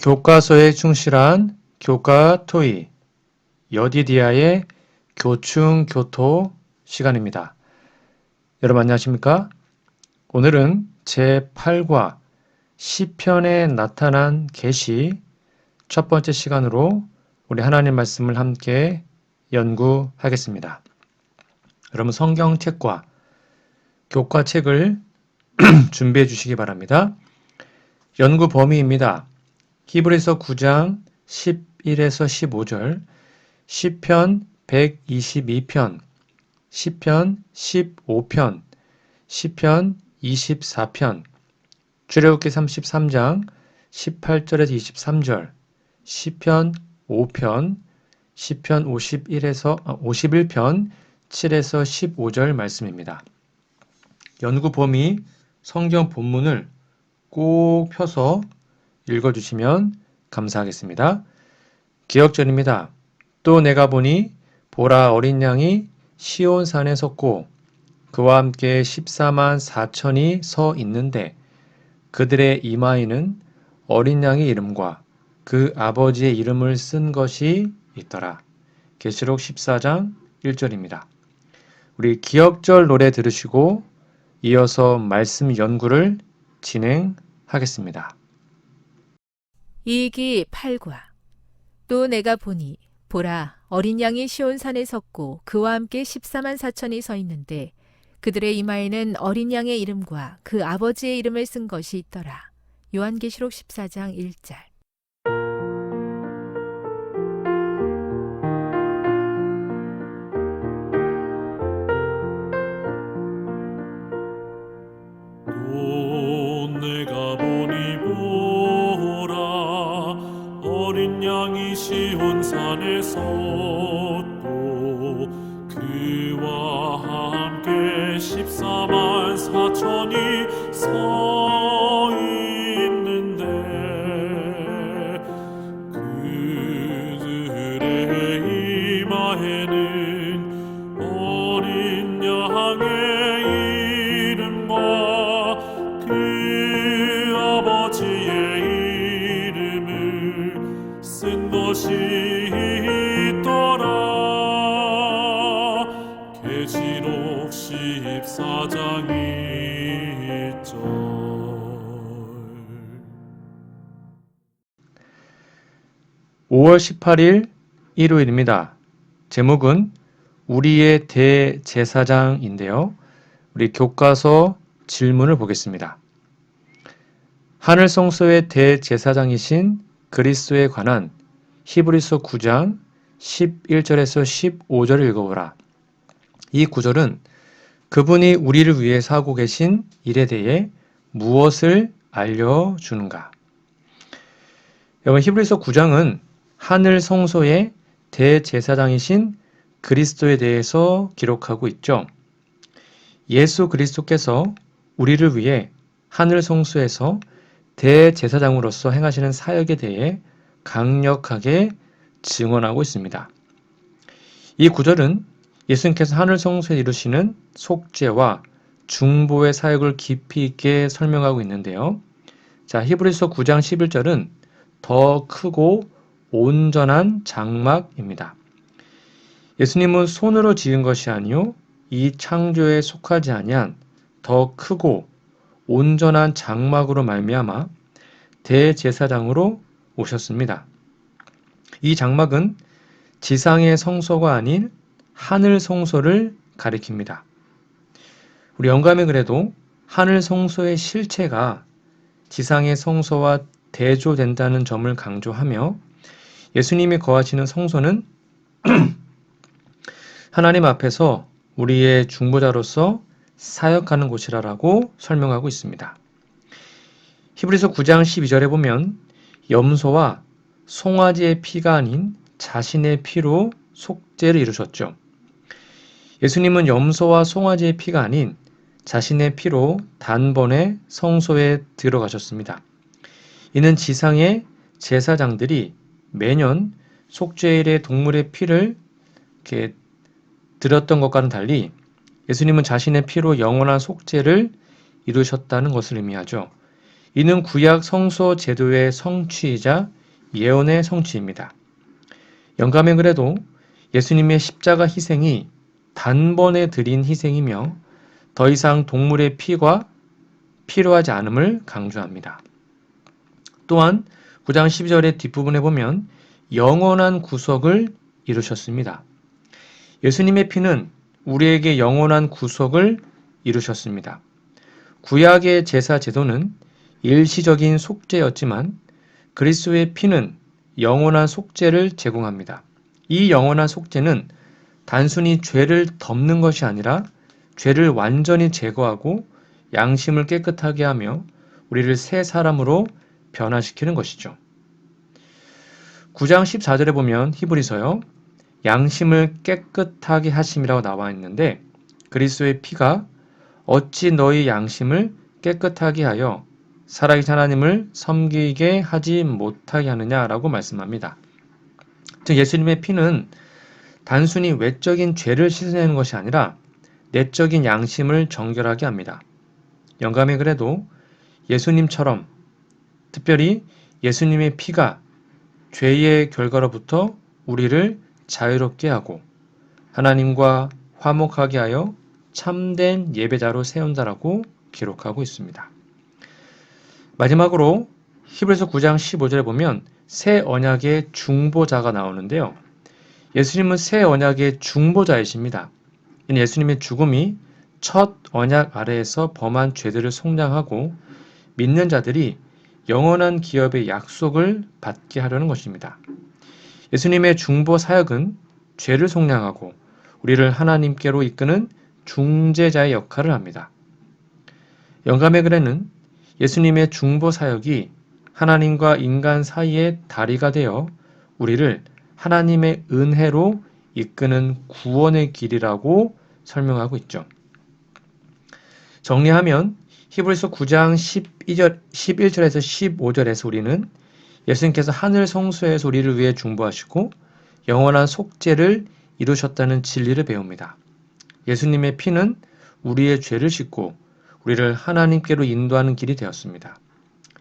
교과서에 충실한 교과 토의 여디디아의 교충교토 시간입니다. 여러분 안녕하십니까? 오늘은 제8과 시편에 나타난 계시 첫 번째 시간으로 우리 하나님 말씀을 함께 연구하겠습니다. 여러분 성경책과 교과책을 준비해 주시기 바랍니다. 연구 범위입니다. 히브리서 9장 11에서 15절, 시편 122편, 시편 15편, 시편 24편, 출애굽기 33장 18절에서 23절, 시편 5편, 시편 51편 7에서 15절 말씀입니다. 연구 범위 성경 본문을 꼭 펴서 읽어주시면 감사하겠습니다. 기억절입니다. 또 내가 보니 보라 어린 양이 시온산에 섰고 그와 함께 14만 4천이 서 있는데 그들의 이마에는 어린 양의 이름과 그 아버지의 이름을 쓴 것이 있더라. 계시록 14장 1절입니다. 우리 기억절 노래 들으시고 이어서 말씀 연구를 진행하겠습니다. 2기 8과 또 내가 보니 보라 어린 양이 시온산에 섰고 그와 함께 14만 4천이 서 있는데 그들의 이마에는 어린 양의 이름과 그 아버지의 이름을 쓴 것이 있더라. 요한계시록 14장 1절. 또 내가 보니 보라 어린 양이 시온산에 섰고 그와 함께 14만 4천이 서 있는데 그들의 이마에는 어린 양의 이름과 그 아버지의 이름을 쓴 것이 있더라. 계시록 14장 1절. 5월 18일 일요일입니다. 제목은 우리의 대제사장인데요. 우리 교과서 질문을 보겠습니다. 하늘 성소의 대제사장이신 그리스도에 관한 히브리서 9장 11절에서 15절을 읽어보라. 이 구절은 그분이 우리를 위해서 하고 계신 일에 대해 무엇을 알려주는가? 여러분 히브리서 9장은 하늘 성소의 대제사장이신 그리스도에 대해서 기록하고 있죠. 예수 그리스도께서 우리를 위해 하늘 성소에서 대제사장으로서 행하시는 사역에 대해 강력하게 증언하고 있습니다. 이 구절은 예수님께서 하늘 성소에 이루시는 속죄와 중보의 사역을 깊이 있게 설명하고 있는데요. 자, 히브리서 9장 11절은 더 크고 온전한 장막입니다. 예수님은 손으로 지은 것이 아니요 이 창조에 속하지 아니한 더 크고 온전한 장막으로 말미암아 대제사장으로 오셨습니다. 이 장막은 지상의 성소가 아닌 하늘 성소를 가리킵니다. 우리 영감의 글에도 하늘 성소의 실체가 지상의 성소와 대조된다는 점을 강조하며 예수님이 거하시는 성소는 하나님 앞에서 우리의 중보자로서 사역하는 곳이라고 설명하고 있습니다. 히브리서 9장 12절에 보면 염소와 송아지의 피가 아닌 자신의 피로 속죄를 이루셨죠. 예수님은 염소와 송아지의 피가 아닌 자신의 피로 단번에 성소에 들어가셨습니다. 이는 지상의 제사장들이 매년 속죄일에 동물의 피를 이렇게 드렸던 것과는 달리 예수님은 자신의 피로 영원한 속죄를 이루셨다는 것을 의미하죠. 이는 구약 성소 제도의 성취이자 예언의 성취입니다. 영감의 글에도 예수님의 십자가 희생이 단번에 드린 희생이며 더 이상 동물의 피가 필요하지 않음을 강조합니다. 또한 9장 12절의 뒷부분에 보면 영원한 구속을 이루셨습니다. 예수님의 피는 우리에게 영원한 구속을 이루셨습니다. 구약의 제사 제도는 일시적인 속죄였지만 그리스도의 피는 영원한 속죄를 제공합니다. 이 영원한 속죄는 단순히 죄를 덮는 것이 아니라 죄를 완전히 제거하고 양심을 깨끗하게 하며 우리를 새 사람으로 변화시키는 것이죠. 9장 14절에 보면 히브리서요. 양심을 깨끗하게 하심이라고 나와 있는데 그리스도의 피가 어찌 너희 양심을 깨끗하게 하여 살아계신 하나님을 섬기게 하지 못하게 하느냐라고 말씀합니다. 즉 예수님의 피는 단순히 외적인 죄를 씻어내는 것이 아니라 내적인 양심을 정결하게 합니다. 영감의 글에도 예수님처럼 특별히 예수님의 피가 죄의 결과로부터 우리를 자유롭게 하고 하나님과 화목하게 하여 참된 예배자로 세운다라고 기록하고 있습니다. 마지막으로 히브리서 9장 15절에 보면 새 언약의 중보자가 나오는데요. 예수님은 새 언약의 중보자이십니다. 예수님의 죽음이 첫 언약 아래에서 범한 죄들을 속량하고 믿는 자들이 영원한 기업의 약속을 받게 하려는 것입니다. 예수님의 중보 사역은 죄를 속량하고 우리를 하나님께로 이끄는 중재자의 역할을 합니다. 영감의 글에는 예수님의 중보 사역이 하나님과 인간 사이의 다리가 되어 우리를 하나님의 은혜로 이끄는 구원의 길이라고 설명하고 있죠. 정리하면 히브리서 9장 11절에서 15절에서 우리는 예수님께서 하늘 성소에서 우리를 위해 중보하시고 영원한 속죄를 이루셨다는 진리를 배웁니다. 예수님의 피는 우리의 죄를 씻고 우리를 하나님께로 인도하는 길이 되었습니다.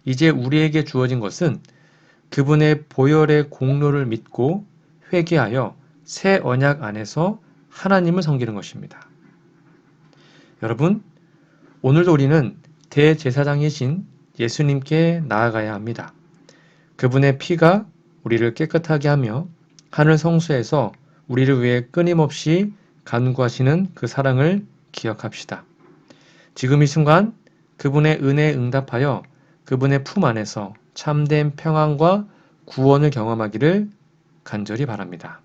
이제 우리에게 주어진 것은 그분의 보혈의 공로를 믿고 회개하여 새 언약 안에서 하나님을 섬기는 것입니다. 여러분, 오늘도 우리는 대제사장이신 예수님께 나아가야 합니다. 그분의 피가 우리를 깨끗하게 하며 하늘 성소에서 우리를 위해 끊임없이 간구하시는 그 사랑을 기억합시다. 지금 이 순간 그분의 은혜에 응답하여 그분의 품 안에서 참된 평안과 구원을 경험하기를 간절히 바랍니다.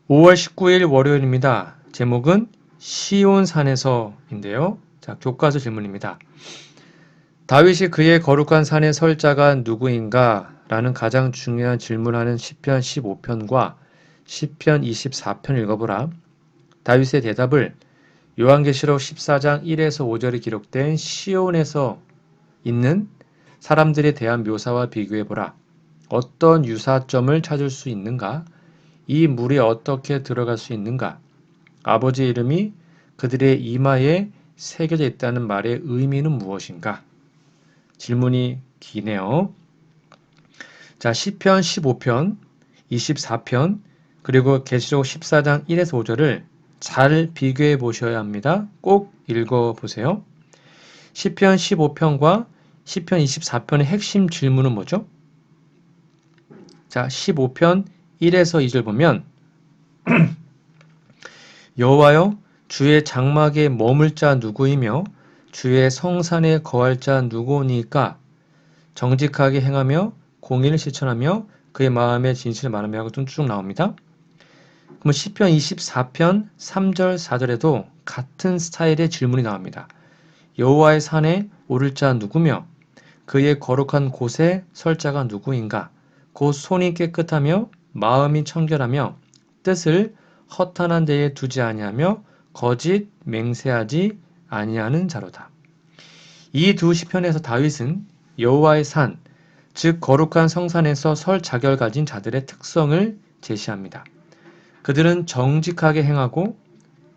5월 19일 월요일입니다. 제목은 시온산에서인데요. 자, 교과서 질문입니다. 다윗이 그의 거룩한 산에 설 자가 누구인가? 라는 가장 중요한 질문하는 시편 15편과 시편 24편 읽어보라. 다윗의 대답을 요한계시록 14장 1에서 5절에 기록된 시온에서 있는 사람들에 대한 묘사와 비교해보라. 어떤 유사점을 찾을 수 있는가? 이 물에 어떻게 들어갈 수 있는가? 아버지의 이름이 그들의 이마에 새겨져 있다는 말의 의미는 무엇인가? 질문이 기네요. 자, 시편 15편, 24편, 그리고 계시록 14장 1에서 5절을 잘 비교해 보셔야 합니다. 꼭 읽어보세요. 시편 15편과 시편 24편의 핵심 질문은 뭐죠? 자, 15편 1에서 2절 보면 여호와여 주의 장막에 머물 자 누구이며 주의 성산에 거할 자 누구니까 정직하게 행하며 공의를 실천하며 그의 마음에 진실을 말하며 하고 쭉 나옵니다. 그럼 시편 24편 3절 4절에도 같은 스타일의 질문이 나옵니다. 여호와의 산에 오를 자 누구며 그의 거룩한 곳에 설 자가 누구인가? 곧 손이 깨끗하며 마음이 청결하며 뜻을 허탄한 데에 두지 아니하며 거짓 맹세하지 아니하는 자로다. 이 두 시편에서 다윗은 여호와의 산, 즉 거룩한 성산에서 설 자격을 가진 자들의 특성을 제시합니다. 그들은 정직하게 행하고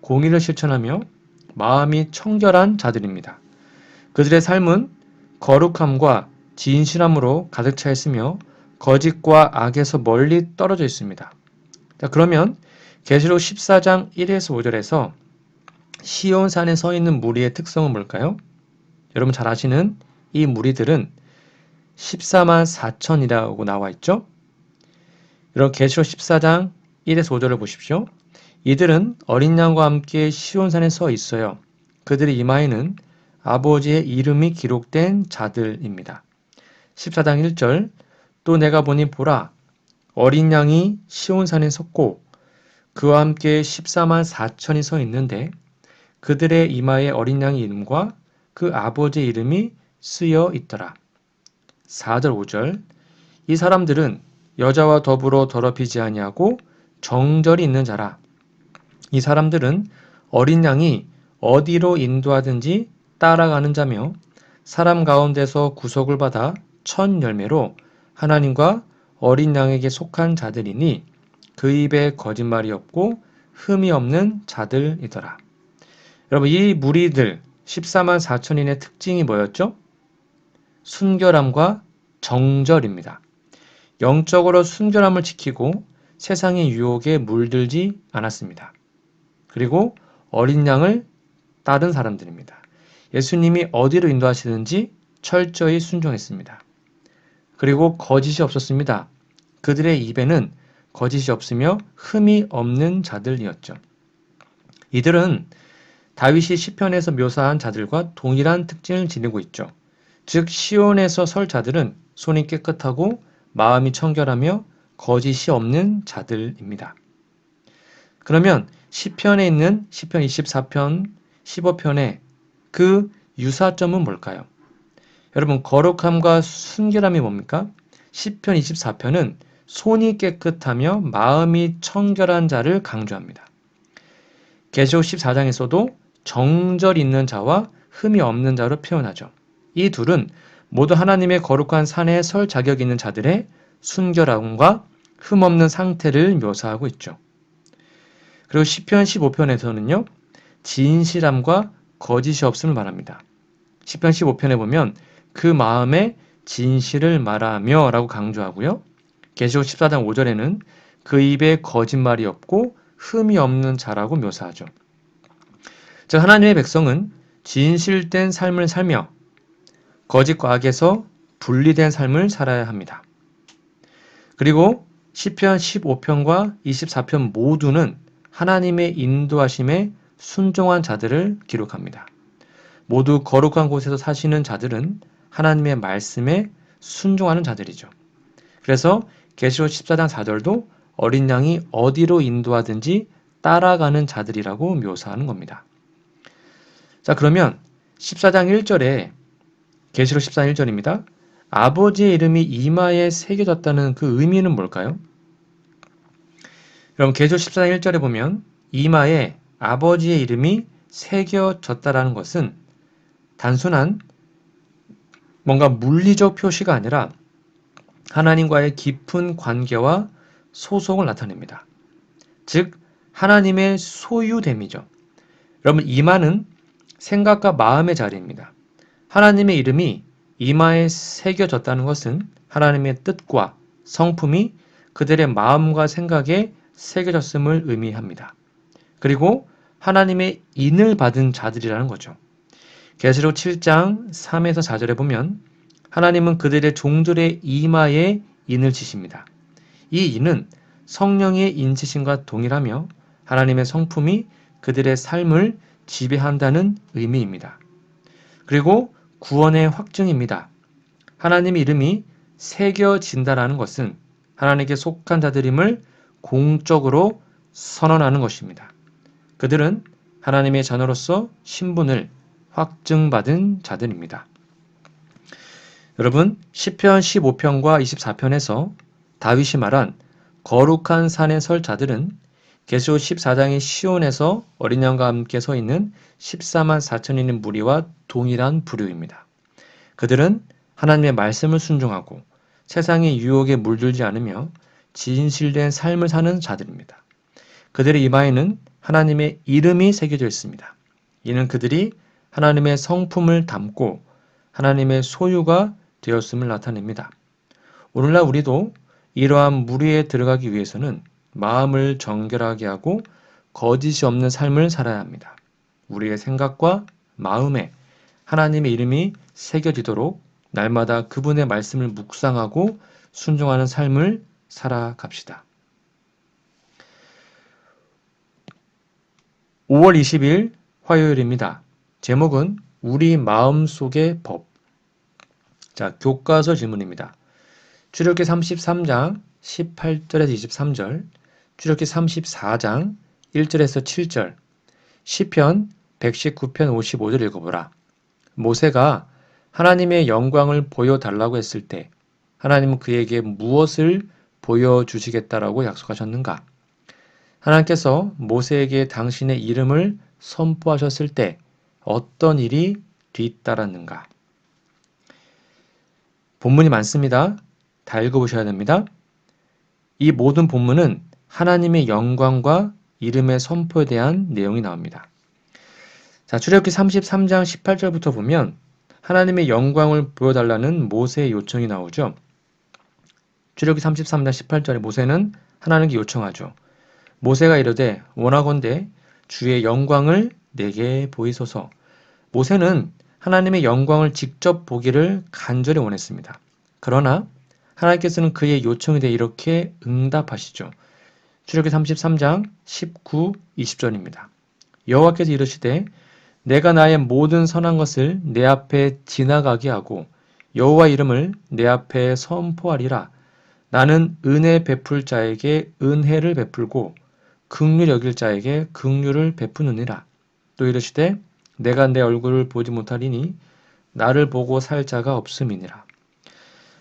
공의를 실천하며 마음이 청결한 자들입니다. 그들의 삶은 거룩함과 진실함으로 가득 차 있으며 거짓과 악에서 멀리 떨어져 있습니다. 자, 그러면 계시록 14장 1에서 5절에서 시온산에 서 있는 무리의 특성은 뭘까요? 여러분 잘 아시는 이 무리들은 14만 4천이라고 나와 있죠? 여러분 계시록 14장 1에서 5절을 보십시오. 이들은 어린 양과 함께 시온산에 서 있어요. 그들의 이마에는 아버지의 이름이 기록된 자들입니다. 14장 1절 또 내가 보니 보라 어린 양이 시온산에 섰고 그와 함께 14만 4천이 서 있는데 그들의 이마에 어린 양의 이름과 그 아버지의 이름이 쓰여 있더라. 4절 5절 이 사람들은 여자와 더불어 더럽히지 아니하고 정절이 있는 자라. 이 사람들은 어린 양이 어디로 인도하든지 따라가는 자며 사람 가운데서 구속을 받아 첫 열매로 하나님과 어린 양에게 속한 자들이니 그 입에 거짓말이 없고 흠이 없는 자들이더라. 여러분 이 무리들 14만 4천인의 특징이 뭐였죠? 순결함과 정절입니다. 영적으로 순결함을 지키고 세상의 유혹에 물들지 않았습니다. 그리고 어린 양을 따른 사람들입니다. 예수님이 어디로 인도하시든지 철저히 순종했습니다. 그리고 거짓이 없었습니다. 그들의 입에는 거짓이 없으며 흠이 없는 자들이었죠. 이들은 다윗이 시편에서 묘사한 자들과 동일한 특징을 지니고 있죠. 즉 시온에서 설 자들은 손이 깨끗하고 마음이 청결하며 거짓이 없는 자들입니다. 그러면 시편에 있는 시편 24편, 15편의 그 유사점은 뭘까요? 여러분 거룩함과 순결함이 뭡니까? 시편 24편은 손이 깨끗하며 마음이 청결한 자를 강조합니다. 계시록 14장에서도 정절 있는 자와 흠이 없는 자로 표현하죠. 이 둘은 모두 하나님의 거룩한 산에 설 자격 있는 자들의 순결함과 흠 없는 상태를 묘사하고 있죠. 그리고 시편 15편에서는요. 진실함과 거짓이 없음을 말합니다. 시편 15편에 보면 그 마음에 진실을 말하며 라고 강조하고요. 계시록 14장 5절에는 그 입에 거짓말이 없고 흠이 없는 자라고 묘사하죠. 즉 하나님의 백성은 진실된 삶을 살며 거짓과 악에서 분리된 삶을 살아야 합니다. 그리고 시편 15편과 24편 모두는 하나님의 인도하심에 순종한 자들을 기록합니다. 모두 거룩한 곳에서 사시는 자들은 하나님의 말씀에 순종하는 자들이죠. 그래서 계시록 14장 4절도 어린 양이 어디로 인도하든지 따라가는 자들이라고 묘사하는 겁니다. 자, 그러면 14장 1절에 계시록 14장 1절입니다. 아버지의 이름이 이마에 새겨졌다는 그 의미는 뭘까요? 여러분 계시록 14장 1절에 보면 이마에 아버지의 이름이 새겨졌다라는 것은 단순한 뭔가 물리적 표시가 아니라 하나님과의 깊은 관계와 소속을 나타냅니다. 즉 하나님의 소유됨이죠. 여러분 이마는 생각과 마음의 자리입니다. 하나님의 이름이 이마에 새겨졌다는 것은 하나님의 뜻과 성품이 그들의 마음과 생각에 새겨졌음을 의미합니다. 그리고 하나님의 인을 받은 자들이라는 거죠. 계시록 7장 3에서 4절에 보면 하나님은 그들의 종들의 이마에 인을 치십니다. 이 인은 성령의 인치심과 동일하며 하나님의 성품이 그들의 삶을 지배한다는 의미입니다. 그리고 구원의 확증입니다. 하나님의 이름이 새겨진다라는 것은 하나님께 속한 자들임을 공적으로 선언하는 것입니다. 그들은 하나님의 자녀로서 신분을 확증받은 자들입니다. 여러분 시편 15편과 24편에서 다윗이 말한 거룩한 산에 설 자들은 계시록 14장의 시온에서 어린 양과 함께 서 있는 14만 4천인의 무리와 동일한 부류입니다. 그들은 하나님의 말씀을 순종하고 세상의 유혹에 물들지 않으며 진실된 삶을 사는 자들입니다. 그들의 이마에는 하나님의 이름이 새겨져 있습니다. 이는 그들이 하나님의 성품을 담고 하나님의 소유가 되었음을 나타냅니다. 오늘날 우리도 이러한 무리에 들어가기 위해서는 마음을 정결하게 하고 거짓이 없는 삶을 살아야 합니다. 우리의 생각과 마음에 하나님의 이름이 새겨지도록 날마다 그분의 말씀을 묵상하고 순종하는 삶을 살아갑시다. 5월 20일 화요일입니다. 제목은 우리 마음속의 법. 자, 교과서 질문입니다. 출애굽기 33장 18절에서 23절, 출애굽기 34장 1절에서 7절, 시편 119편 55절 읽어보라. 모세가 하나님의 영광을 보여달라고 했을 때 하나님은 그에게 무엇을 보여주시겠다라고 약속하셨는가? 하나님께서 모세에게 당신의 이름을 선포하셨을 때 어떤 일이 뒤따랐는가? 본문이 많습니다. 다 읽어보셔야 됩니다. 이 모든 본문은 하나님의 영광과 이름의 선포에 대한 내용이 나옵니다. 자, 출애굽기 33장 18절부터 보면 하나님의 영광을 보여달라는 모세의 요청이 나오죠. 출애굽기 33장 18절에 모세는 하나님께 요청하죠. 모세가 이르되 원하건대 주의 영광을 내게 보이소서. 모세는 하나님의 영광을 직접 보기를 간절히 원했습니다. 그러나 하나님께서는 그의 요청에 대해 이렇게 응답하시죠. 출애굽기 33장 19, 20절입니다. 여호와께서 이르시되 내가 나의 모든 선한 것을 내 앞에 지나가게 하고 여호와 이름을 내 앞에 선포하리라. 나는 은혜 베풀 자에게 은혜를 베풀고 긍휼 여길 자에게 긍휼을 베푸느니라. 또 이르시되 내가 내 얼굴을 보지 못하리니 나를 보고 살 자가 없음이니라.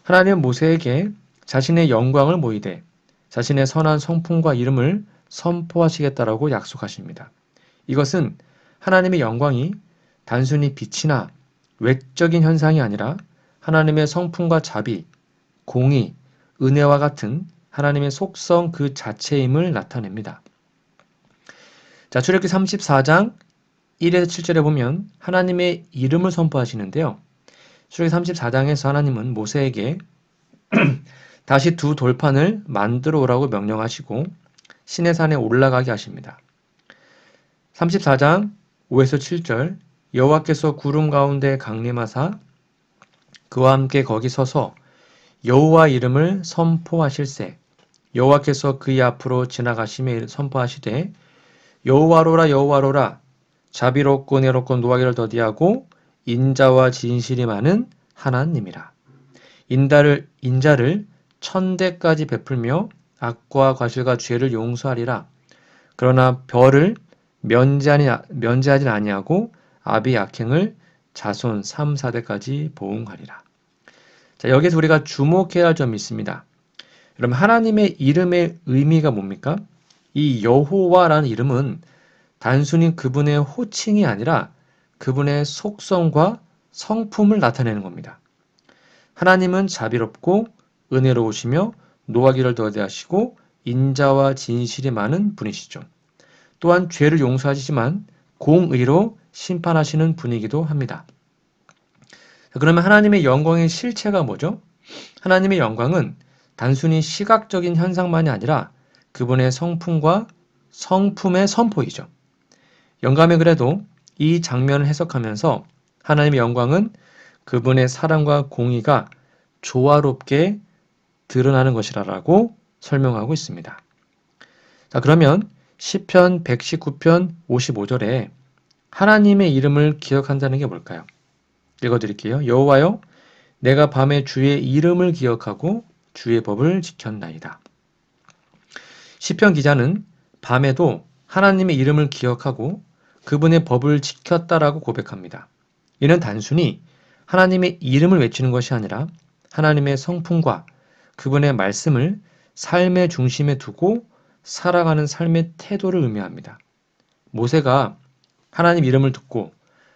하나님은 모세에게 자신의 영광을 모이되 자신의 선한 성품과 이름을 선포하시겠다라고 약속하십니다. 이것은 하나님의 영광이 단순히 빛이나 외적인 현상이 아니라 하나님의 성품과 자비, 공의, 은혜와 같은 하나님의 속성 그 자체임을 나타냅니다. 자, 출애굽기 34장 1에서 7절에 보면 하나님의 이름을 선포하시는데요. 출애굽기 34장에서 하나님은 모세에게 다시 두 돌판을 만들어 오라고 명령하시고 시내산에 올라가게 하십니다. 34장 5에서 7절 여호와께서 구름 가운데 강림하사 그와 함께 거기 서서 여호와 이름을 선포하실세. 여호와께서 그의 앞으로 지나가시며 선포하시되 여호와로라 여호와로라 자비롭고 은혜롭고 노하기를 더디하고 인자와 진실이 많은 하나님이라. 인자를 천대까지 베풀며 악과 과실과 죄를 용서하리라. 그러나 별을 면제하지 아니하고 아비 악행을 자손 3, 4대까지 보응하리라. 자, 여기서 우리가 주목해야 할 점이 있습니다. 그럼 하나님의 이름의 의미가 뭡니까? 이 여호와라는 이름은 단순히 그분의 호칭이 아니라 그분의 속성과 성품을 나타내는 겁니다. 하나님은 자비롭고 은혜로우시며 노하기를 더디하시고 인자와 진실이 많은 분이시죠. 또한 죄를 용서하시지만 공의로 심판하시는 분이기도 합니다. 그러면 하나님의 영광의 실체가 뭐죠? 하나님의 영광은 단순히 시각적인 현상만이 아니라 그분의 성품과 성품의 선포이죠. 영감에 그래도 이 장면을 해석하면서 하나님의 영광은 그분의 사랑과 공의가 조화롭게 드러나는 것이라고 설명하고 있습니다. 자, 그러면 시편 119편 55절에 하나님의 이름을 기억한다는 게 뭘까요? 읽어드릴게요. 여호와여, 내가 밤에 주의 이름을 기억하고 주의 법을 지켰나이다. 시편 기자는 밤에도 하나님의 이름을 기억하고 그분의 법을 지켰다라고 고백합니다. 이는 단순히 하나님의 이름을 외치는 것이 아니라 하나님의 성품과 그분의 말씀을 삶의 중심에 두고 살아가는 삶의 태도를 의미합니다. 모세가 하나님 이름을 듣고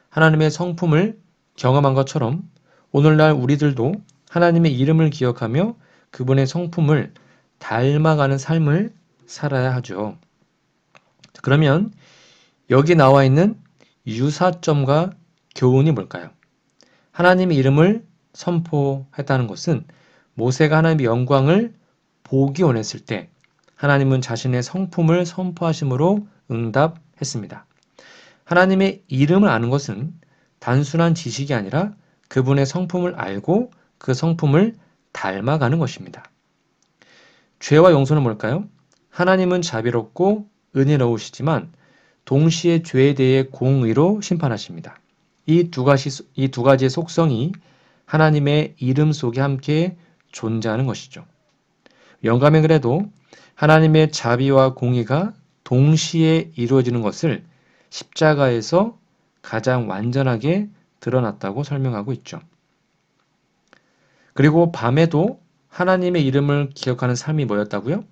하나님의 성품을 경험한 것처럼 오늘날 우리들도 하나님의 이름을 기억하며 그분의 성품을 닮아가는 삶을 살아야 하죠. 그러면 여기 나와 있는 유사점과 교훈이 뭘까요? 하나님의 이름을 선포했다는 것은 모세가 하나님의 영광을 보기 원했을 때 하나님은 자신의 성품을 선포하심으로 응답했습니다. 하나님의 이름을 아는 것은 단순한 지식이 아니라 그분의 성품을 알고 그 성품을 닮아가는 것입니다. 죄와 용서는 뭘까요? 하나님은 자비롭고 은혜로우시지만 동시에 죄에 대해 공의로 심판하십니다. 이 두 가지의 속성이 하나님의 이름 속에 함께 존재하는 것이죠. 영감의 글에도 하나님의 자비와 공의가 동시에 이루어지는 것을 십자가에서 가장 완전하게 드러났다고 설명하고 있죠. 그리고 밤에도 하나님의 이름을 기억하는 삶이 뭐였다고요?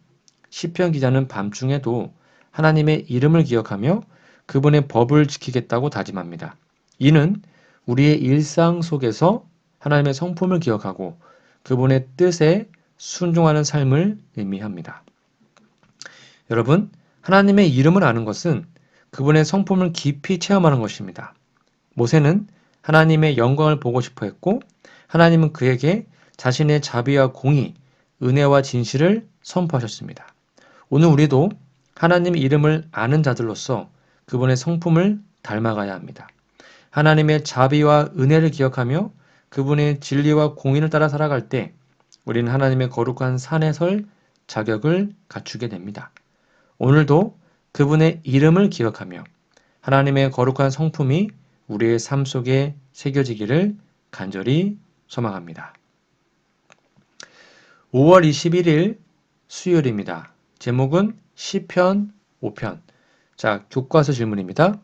시편 기자는 밤중에도 하나님의 이름을 기억하며 그분의 법을 지키겠다고 다짐합니다. 이는 우리의 일상 속에서 하나님의 성품을 기억하고 그분의 뜻에 순종하는 삶을 의미합니다. 여러분, 하나님의 이름을 아는 것은 그분의 성품을 깊이 체험하는 것입니다. 모세는 하나님의 영광을 보고 싶어 했고 하나님은 그에게 자신의 자비와 공의, 은혜와 진실을 선포하셨습니다. 오늘 우리도 하나님의 이름을 아는 자들로서 그분의 성품을 닮아가야 합니다. 하나님의 자비와 은혜를 기억하며 그분의 진리와 공의를 따라 살아갈 때 우리는 하나님의 거룩한 산에 설 자격을 갖추게 됩니다. 오늘도 그분의 이름을 기억하며 하나님의 거룩한 성품이 우리의 삶 속에 새겨지기를 간절히 소망합니다. 5월 21일 수요일입니다. 제목은 시편 5편. 자, 교과서 질문입니다.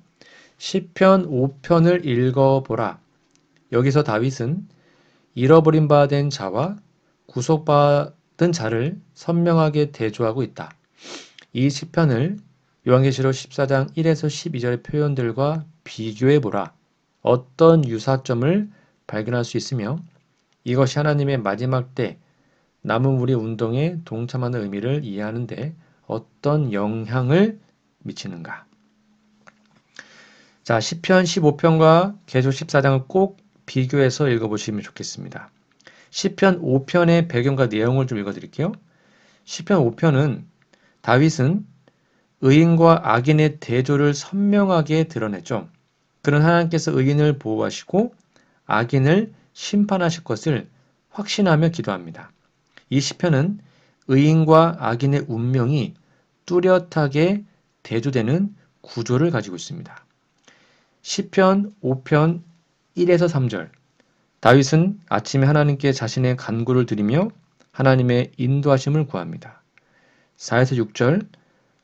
시편 5편을 읽어보라. 여기서 다윗은 잃어버린 바 된 자와 구속받은 자를 선명하게 대조하고 있다. 이 시편을 요한계시록 14장 1에서 12절의 표현들과 비교해보라. 어떤 유사점을 발견할 수 있으며 이것이 하나님의 마지막 때 남은 우리 운동에 동참하는 의미를 이해하는데 어떤 영향을 미치는가. 자, 시편 15편과 계시록 14장을 꼭 비교해서 읽어보시면 좋겠습니다. 시편 5편의 배경과 내용을 좀 읽어드릴게요. 시편 5편은 다윗은 의인과 악인의 대조를 선명하게 드러냈죠. 그는 하나님께서 의인을 보호하시고 악인을 심판하실 것을 확신하며 기도합니다. 이 시편은 의인과 악인의 운명이 뚜렷하게 대조되는 구조를 가지고 있습니다. 시편 5편 1에서 3절. 다윗은 아침에 하나님께 자신의 간구를 드리며 하나님의 인도하심을 구합니다. 4에서 6절.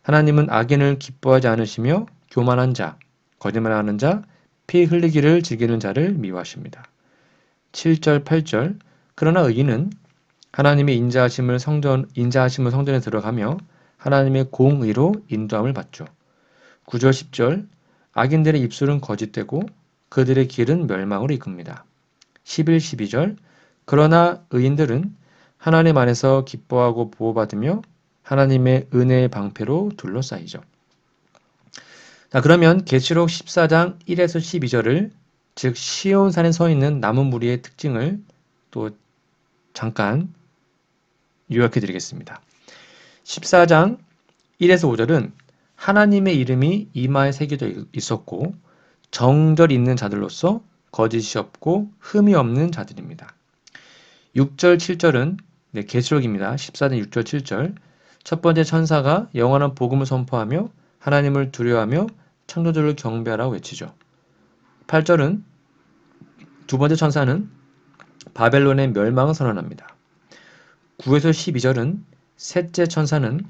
하나님은 악인을 기뻐하지 않으시며 교만한 자, 거짓말하는 자, 피 흘리기를 즐기는 자를 미워하십니다. 7절, 8절. 그러나 의인은 하나님의 인자하심을 성전에 들어가며 하나님의 공의로 인도함을 받죠. 9절, 10절. 악인들의 입술은 거짓되고 그들의 길은 멸망으로 이끕니다. 11, 12절. 그러나 의인들은 하나님 안에서 기뻐하고 보호받으며 하나님의 은혜의 방패로 둘러싸이죠. 자, 그러면 계시록 14장 1에서 12절을 즉 시온산에 서 있는 남은 무리의 특징을 또 잠깐 요약해 드리겠습니다. 14장 1에서 5절은 하나님의 이름이 이마에 새겨져 있었고 정절이 있는 자들로서 거짓이 없고 흠이 없는 자들입니다. 6절 7절은 계시록입니다. 14장 6절 7절. 첫 번째 천사가 영원한 복음을 선포하며 하나님을 두려워하며 창조주를 경배하라고 외치죠. 8절은 두 번째 천사는 바벨론의 멸망을 선언합니다. 9에서 12절은 셋째 천사는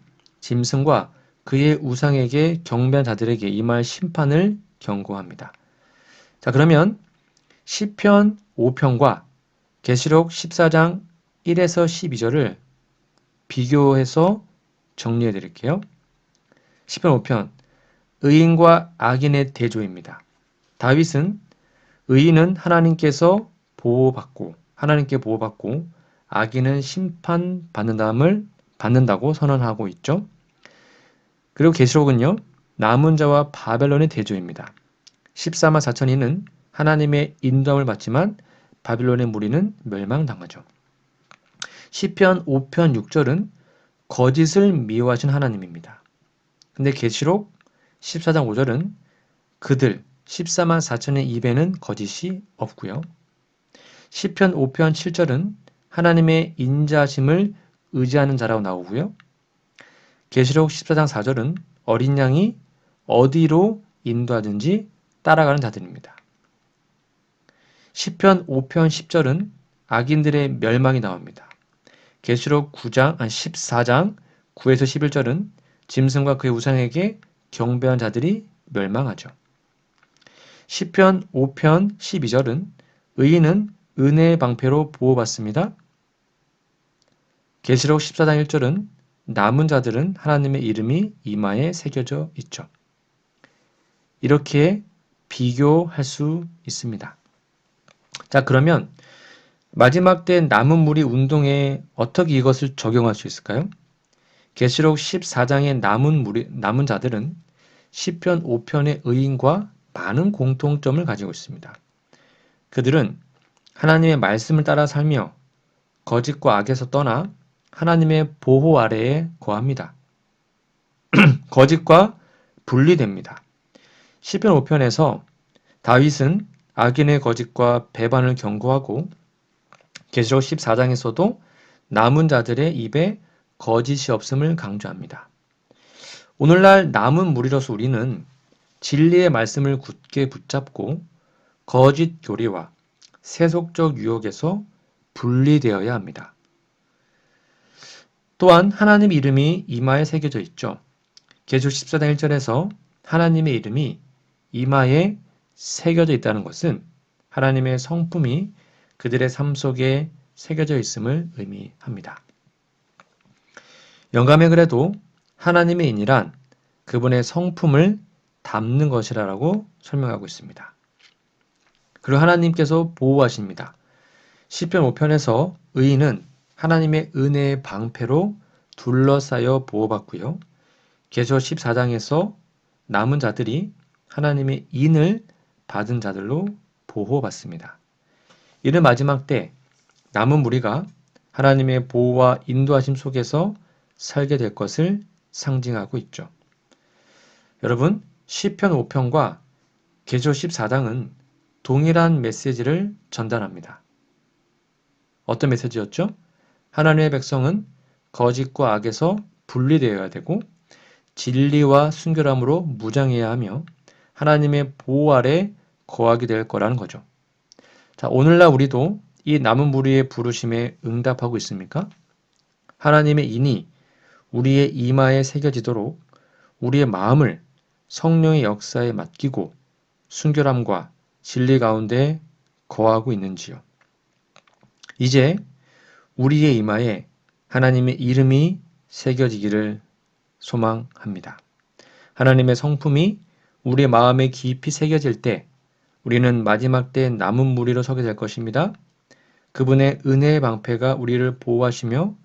짐승과 그의 우상에게 경배한 자들에게 임할 심판을 경고합니다. 자, 그러면 시편 5편과 계시록 14장 1에서 12절을 비교해서 정리해 드릴게요. 시편 5편, 의인과 악인의 대조입니다. 다윗은 의인은 하나님께 보호받고 악인은 심판받는다고 선언하고 있죠. 그리고 계시록은요, 남은 자와 바벨론의 대조입니다. 14만 4천인은 하나님의 인도함을 받지만 바빌론의 무리는 멸망당하죠. 시편 5편 6절은 거짓을 미워하신 하나님입니다. 근데 계시록 14장 5절은 그들 14만 4천의 입에는 거짓이 없고요. 시편 5편 7절은 하나님의 인자심을 의지하는 자라고 나오고요. 계시록 14장 4절은 어린 양이 어디로 인도하든지 따라가는 자들입니다. 시편 5편 10절은 악인들의 멸망이 나옵니다. 계시록 14장 9에서 11절은 짐승과 그의 우상에게 경배한 자들이 멸망하죠. 시편 5편 12절은 의인은 은혜의 방패로 보호받습니다. 계시록 14장 1절은 남은 자들은 하나님의 이름이 이마에 새겨져 있죠. 이렇게 비교할 수 있습니다. 자, 그러면 마지막 때 남은 무리 운동에 어떻게 이것을 적용할 수 있을까요? 계시록 14장의 남은 자들은 시편 5편의 의인과 많은 공통점을 가지고 있습니다. 그들은 하나님의 말씀을 따라 살며 거짓과 악에서 떠나 하나님의 보호 아래에 거합니다. 거짓과 분리됩니다. 시편 5편에서 다윗은 악인의 거짓과 배반을 경고하고 계시록 14장에서도 남은 자들의 입에 거짓이 없음을 강조합니다. 오늘날 남은 무리로서 우리는 진리의 말씀을 굳게 붙잡고 거짓 교리와 세속적 유혹에서 분리되어야 합니다. 또한 하나님의 이름이 이마에 새겨져 있죠. 계시록 14장 1절에서 하나님의 이름이 이마에 새겨져 있다는 것은 하나님의 성품이 그들의 삶 속에 새겨져 있음을 의미합니다. 영감의 글에도 하나님의 인이란 그분의 성품을 담는 것이라고 설명하고 있습니다. 그리고 하나님께서 보호하십니다. 시편 5편에서 의인은 하나님의 은혜의 방패로 둘러싸여 보호받고요. 계시록 14장에서 남은 자들이 하나님의 인을 받은 자들로 보호받습니다. 이는 마지막 때 남은 무리가 하나님의 보호와 인도하심 속에서 살게 될 것을 상징하고 있죠. 여러분, 시편 5편과 계시록 14장은 동일한 메시지를 전달합니다. 어떤 메시지였죠? 하나님의 백성은 거짓과 악에서 분리되어야 되고 진리와 순결함으로 무장해야 하며 하나님의 보호 아래 거하게 될 거라는 거죠. 자, 오늘날 우리도 이 남은 무리의 부르심에 응답하고 있습니까? 하나님의 인이 우리의 이마에 새겨지도록 우리의 마음을 성령의 역사에 맡기고 순결함과 진리 가운데 거하고 있는지요. 이제 우리의 이마에 하나님의 이름이 새겨지기를 소망합니다. 하나님의 성품이 우리의 마음에 깊이 새겨질 때 우리는 마지막 때 남은 무리로 서게 될 것입니다. 그분의 은혜의 방패가 우리를 보호하시며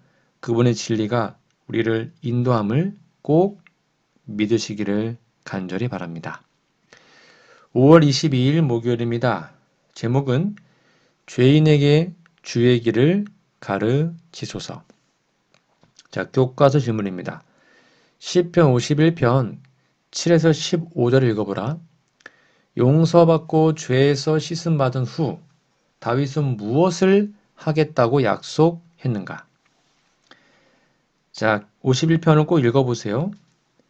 그분의 진리가 우리를 인도함을 꼭 믿으시기를 간절히 바랍니다. 5월 22일 목요일입니다. 제목은 죄인에게 주의 길을 가르치소서. 자, 교과서 질문입니다. 시편 51편 7에서 15절을 읽어보라. 용서받고 죄에서 씻음받은 후 다윗은 무엇을 하겠다고 약속했는가? 자, 51편을 꼭 읽어보세요.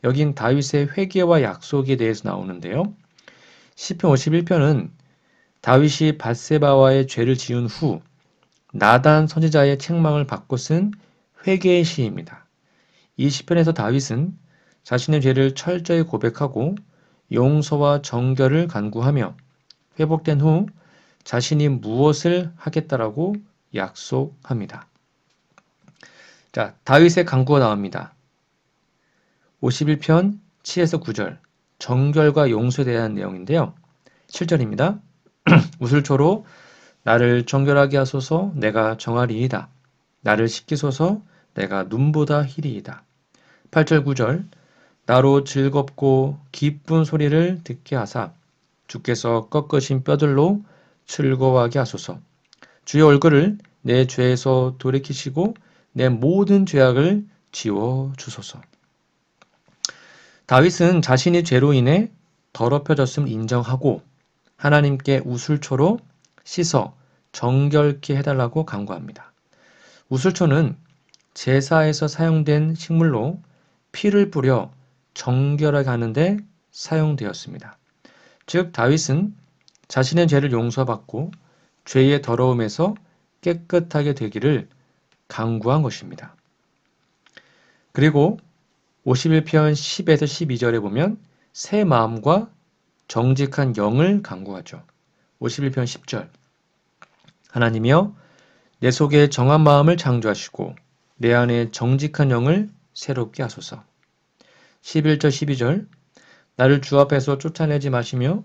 여긴 다윗의 회개와 약속에 대해서 나오는데요. 시편 51편은 다윗이 밧세바와의 죄를 지은 후 나단 선지자의 책망을 받고 쓴 회개의 시입니다. 이 시편에서 다윗은 자신의 죄를 철저히 고백하고 용서와 정결을 간구하며 회복된 후 자신이 무엇을 하겠다라고 약속합니다. 자, 다윗의 간구가 나옵니다. 51편 7에서 9절 정결과 용서에 대한 내용인데요. 7절입니다. 우슬초로 나를 정결하게 하소서 내가 정하리이다. 나를 씻기소서 내가 눈보다 희리이다. 8절 9절 나로 즐겁고 기쁜 소리를 듣게 하사 주께서 꺾으신 뼈들로 즐거워하게 하소서. 주의 얼굴을 내 죄에서 돌이키시고 내 모든 죄악을 지워 주소서. 다윗은 자신이 죄로 인해 더럽혀졌음을 인정하고 하나님께 우슬초로 씻어 정결케 해달라고 간구합니다. 우슬초는 제사에서 사용된 식물로 피를 뿌려 정결하게 하는데 사용되었습니다. 즉 다윗은 자신의 죄를 용서받고 죄의 더러움에서 깨끗하게 되기를 간구한 것입니다. 그리고 51편 10에서 12절에 보면 새 마음과 정직한 영을 간구하죠. 51편 10절 하나님이여 내 속에 정한 마음을 창조하시고 내 안에 정직한 영을 새롭게 하소서. 11절 12절 나를 주 앞에서 쫓아내지 마시며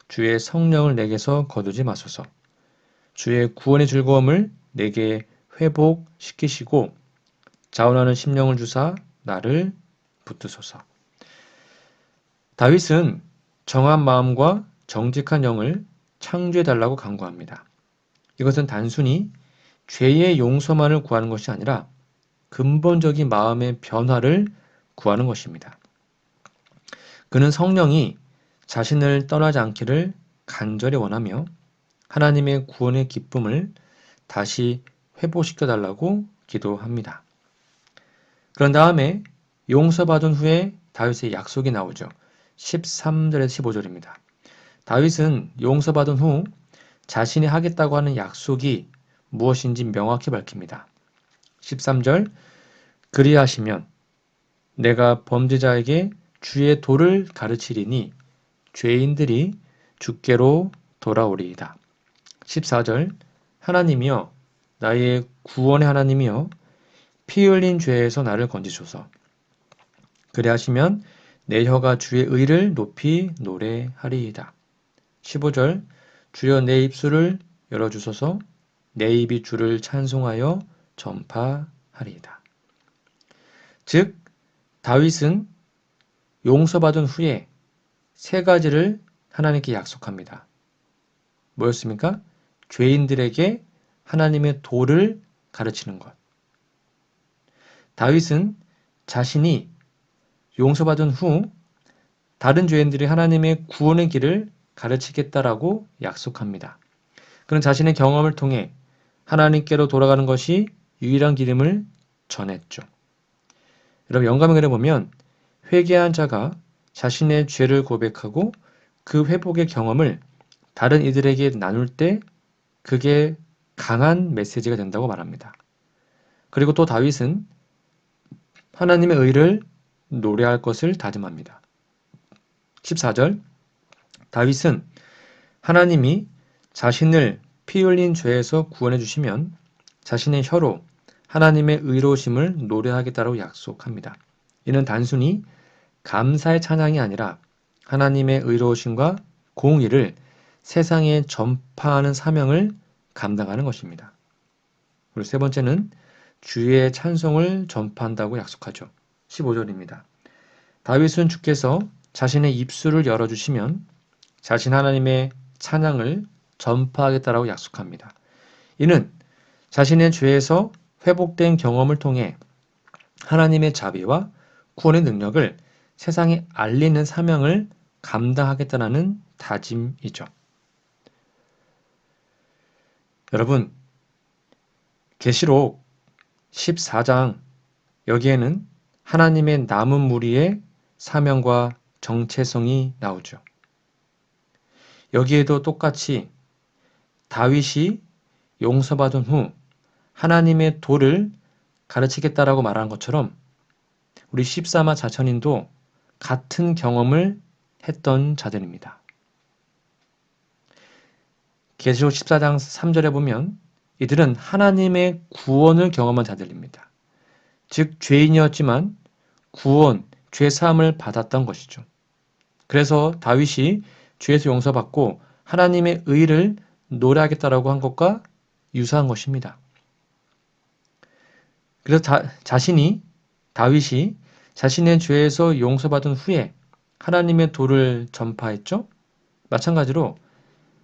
주의 성령을 내게서 거두지 마소서. 주의 구원의 즐거움을 내게 회복시키시고 자원하는 심령을 주사 나를 붙드소서. 다윗은 정한 마음과 정직한 영을 창조해달라고 간구합니다. 이것은 단순히 죄의 용서만을 구하는 것이 아니라 근본적인 마음의 변화를 구하는 것입니다. 그는 성령이 자신을 떠나지 않기를 간절히 원하며 하나님의 구원의 기쁨을 다시 회복시켜달라고 기도합니다. 그런 다음에 용서받은 후에 다윗의 약속이 나오죠. 13절에서 15절입니다. 다윗은 용서받은 후 자신이 하겠다고 하는 약속이 무엇인지 명확히 밝힙니다. 13절 그리하시면 내가 범죄자에게 주의 도를 가르치리니 죄인들이 주께로 돌아오리이다. 14절 하나님이여 나의 구원의 하나님이여 피 흘린 죄에서 나를 건지소서. 그리하시면 내 혀가 주의 의를 높이 노래하리이다. 15절 주여 내 입술을 열어주소서. 내 입이 주를 찬송하여 전파하리이다. 즉 다윗은 용서받은 후에 세 가지를 하나님께 약속합니다. 뭐였습니까? 죄인들에게 하나님의 도를 가르치는 것. 다윗은 자신이 용서받은 후 다른 죄인들이 하나님의 구원의 길을 가르치겠다라고 약속합니다. 그는 자신의 경험을 통해 하나님께로 돌아가는 것이 유일한 길임을 전했죠. 여러분 영감의 글에 보면 회개한 자가 자신의 죄를 고백하고 그 회복의 경험을 다른 이들에게 나눌 때 그게 강한 메시지가 된다고 말합니다. 그리고 또 다윗은 하나님의 의를 노래할 것을 다짐합니다. 14절 다윗은 하나님이 자신을 피 흘린 죄에서 구원해 주시면 자신의 혀로 하나님의 의로우심을 노래하겠다고 약속합니다. 이는 단순히 감사의 찬양이 아니라 하나님의 의로우심과 공의를 세상에 전파하는 사명을 감당하는 것입니다. 그리고 세 번째는 주의 찬송을 전파한다고 약속하죠. 15절입니다. 다윗은 주께서 자신의 입술을 열어주시면 자신 하나님의 찬양을 전파하겠다라고 약속합니다. 이는 자신의 죄에서 회복된 경험을 통해 하나님의 자비와 구원의 능력을 세상에 알리는 사명을 감당하겠다는 다짐이죠. 여러분, 계시록 14장 여기에는 하나님의 남은 무리의 사명과 정체성이 나오죠. 여기에도 똑같이 다윗이 용서받은 후 하나님의 도를 가르치겠다라고 말한 것처럼 우리 14마 자천인도 같은 경험을 했던 자들입니다. 계시록 14장 3절에 보면 이들은 하나님의 구원을 경험한 자들입니다. 즉 죄인이었지만 구원, 죄사함을 받았던 것이죠. 그래서 다윗이 죄에서 용서받고 하나님의 의를 노래하겠다라고 한 것과 유사한 것입니다. 그래서 다윗이 자신의 죄에서 용서받은 후에 하나님의 도를 전파했죠. 마찬가지로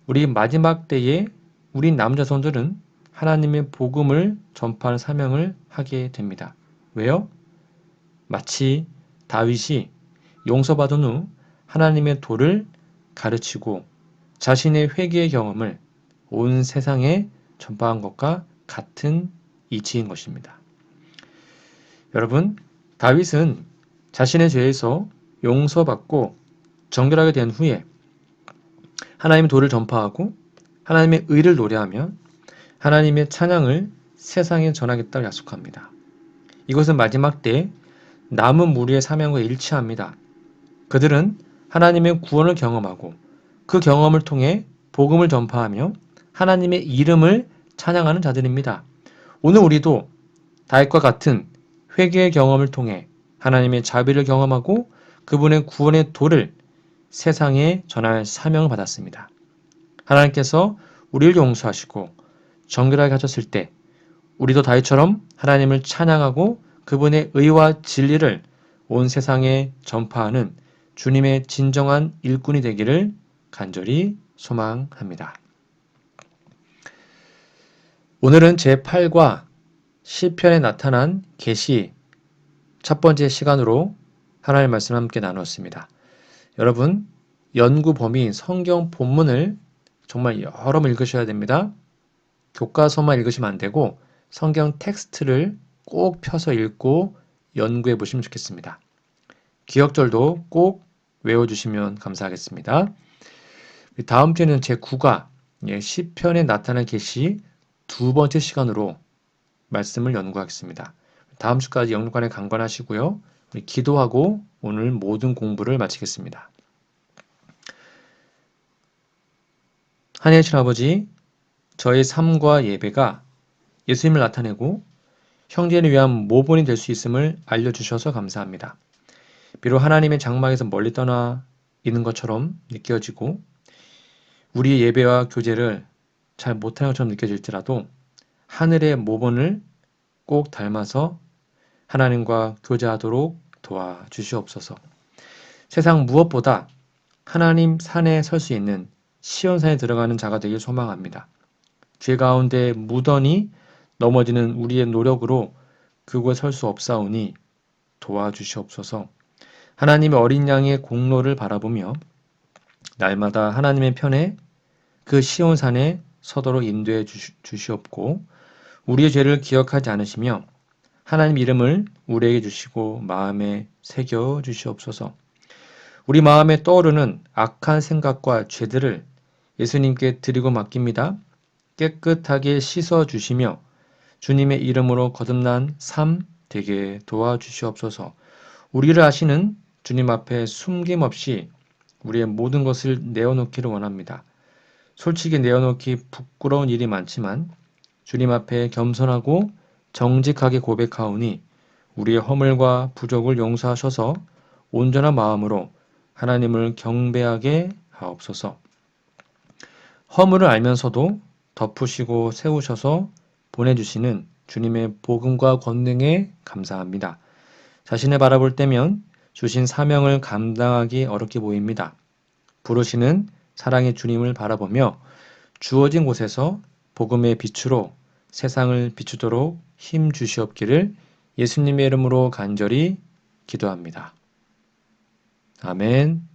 우리 마지막 때에 우리 남자손들은 하나님의 복음을 전파하는 사명을 하게 됩니다. 왜요? 마치 다윗이 용서받은 후 하나님의 도를 가르치고 자신의 회개의 경험을 온 세상에 전파한 것과 같은 이치인 것입니다. 여러분, 다윗은 자신의 죄에서 용서받고 정결하게 된 후에 하나님의 도를 전파하고 하나님의 의를 노래하며 하나님의 찬양을 세상에 전하겠다고 약속합니다. 이것은 마지막 때 남은 무리의 사명과 일치합니다. 그들은 하나님의 구원을 경험하고 그 경험을 통해 복음을 전파하며 하나님의 이름을 찬양하는 자들입니다. 오늘 우리도 다윗과 같은 회개의 경험을 통해 하나님의 자비를 경험하고 그분의 구원의 도를 세상에 전할 사명을 받았습니다. 하나님께서 우리를 용서하시고 정결하게 하셨을 때 우리도 다윗처럼 하나님을 찬양하고 그분의 의와 진리를 온 세상에 전파하는 주님의 진정한 일꾼이 되기를 간절히 소망합니다. 오늘은 제8과 시편에 나타난 계시 첫 번째 시간으로 하나님의 말씀을 함께 나누었습니다. 여러분, 연구 범위인 성경 본문을 정말 여러 번 읽으셔야 됩니다. 교과서만 읽으시면 안 되고 성경 텍스트를 꼭 펴서 읽고 연구해 보시면 좋겠습니다. 기억절도 꼭 외워주시면 감사하겠습니다. 다음 주에는 제9과 시편에 나타난 계시 두 번째 시간으로 말씀을 연구하겠습니다. 다음 주까지 영육간에 강건하시고요. 우리 기도하고 오늘 모든 공부를 마치겠습니다. 하나님 신 아버지, 저의 삶과 예배가 예수님을 나타내고 형제를 위한 모본이 될 수 있음을 알려주셔서 감사합니다. 비록 하나님의 장막에서 멀리 떠나 있는 것처럼 느껴지고 우리의 예배와 교제를 잘 못하는 것처럼 느껴질지라도 하늘의 모본을 꼭 닮아서 하나님과 교제하도록 도와주시옵소서. 세상 무엇보다 하나님 산에 설 수 있는 시온산에 들어가는 자가 되길 소망합니다. 죄 가운데 무던히 넘어지는 우리의 노력으로 그곳에 설 수 없사오니 도와주시옵소서. 하나님의 어린 양의 공로를 바라보며 날마다 하나님의 편에 그 시온산에 서도록 인도해 주시옵고 우리의 죄를 기억하지 않으시며 하나님 이름을 우리에게 주시고 마음에 새겨 주시옵소서. 우리 마음에 떠오르는 악한 생각과 죄들을 예수님께 드리고 맡깁니다. 깨끗하게 씻어 주시며 주님의 이름으로 거듭난 삶 되게 도와주시옵소서. 우리를 아시는 주님 앞에 숨김없이 우리의 모든 것을 내어놓기를 원합니다. 솔직히 내어놓기 부끄러운 일이 많지만 주님 앞에 겸손하고 정직하게 고백하오니 우리의 허물과 부족을 용서하셔서 온전한 마음으로 하나님을 경배하게 하옵소서. 허물을 알면서도 덮으시고 세우셔서 보내주시는 주님의 복음과 권능에 감사합니다. 자신을 바라볼 때면 주신 사명을 감당하기 어렵게 보입니다. 부르시는 사랑의 주님을 바라보며 주어진 곳에서 복음의 빛으로 세상을 비추도록 힘 주시옵기를 예수님의 이름으로 간절히 기도합니다. 아멘.